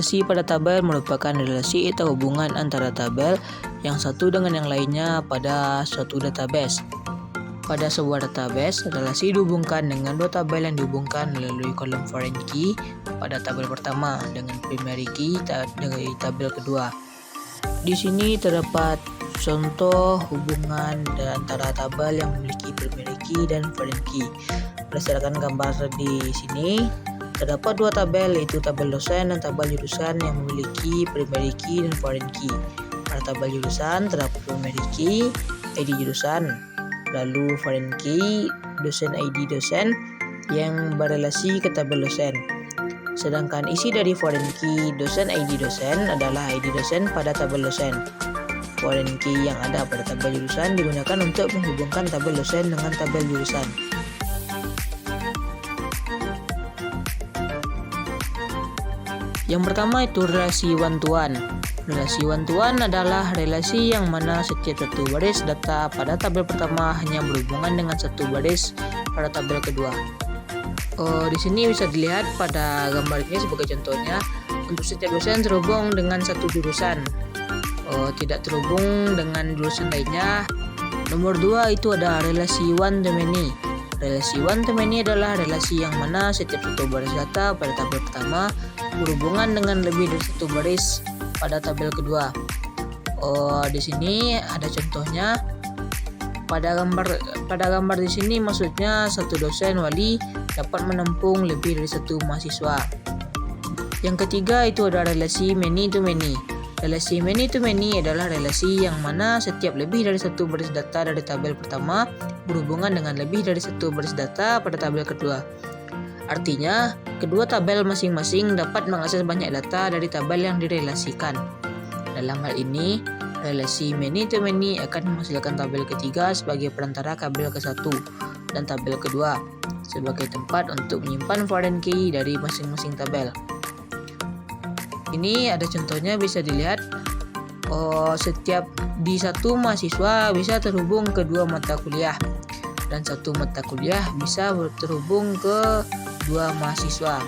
Relasi pada tabel merupakan relasi atau hubungan antara tabel yang satu dengan yang lainnya pada suatu database. Pada sebuah database, relasi dihubungkan dengan dua tabel yang dihubungkan melalui kolom foreign key pada tabel pertama dengan primary key dari tabel kedua. Di sini terdapat contoh hubungan antara tabel yang memiliki primary key dan foreign key. Berdasarkan gambar di sini, terdapat dua tabel, yaitu tabel dosen dan tabel jurusan yang memiliki primary key dan foreign key. Pada tabel jurusan terdapat primary key, ID jurusan, lalu foreign key, dosen ID dosen yang berelasi ke tabel dosen. Sedangkan isi dari foreign key dosen ID dosen adalah ID dosen pada tabel dosen. Foreign key yang ada pada tabel jurusan digunakan untuk menghubungkan tabel dosen dengan tabel jurusan. Yang pertama itu relasi one-to-one. Relasi one-to-one adalah relasi yang mana setiap satu baris data pada tabel pertama hanya berhubungan dengan satu baris pada tabel kedua. Di sini bisa dilihat pada gambar ini sebagai contohnya, untuk setiap dosen terhubung dengan satu jurusan, tidak terhubung dengan jurusan lainnya. Nomor 2 itu ada relasi one to many. Relasi one to many adalah relasi yang mana setiap satu baris data pada tabel pertama berhubungan dengan lebih dari satu baris pada tabel kedua. Di sini ada contohnya. Pada gambar di sini maksudnya satu dosen wali dapat menampung lebih dari satu mahasiswa. Yang ketiga itu ada relasi many to many. Relasi many to many adalah relasi yang mana setiap lebih dari satu baris data dari tabel pertama berhubungan dengan lebih dari satu baris data pada tabel kedua. Artinya, kedua tabel masing-masing dapat mengakses banyak data dari tabel yang direlasikan. Dalam hal ini, relasi many to many akan menghasilkan tabel ketiga sebagai perantara tabel ke-1 dan tabel kedua sebagai tempat untuk menyimpan foreign key dari masing-masing tabel. Ini ada contohnya, bisa dilihat. Setiap di satu mahasiswa bisa terhubung ke dua mata kuliah, dan satu mata kuliah bisa terhubung ke dua mahasiswa.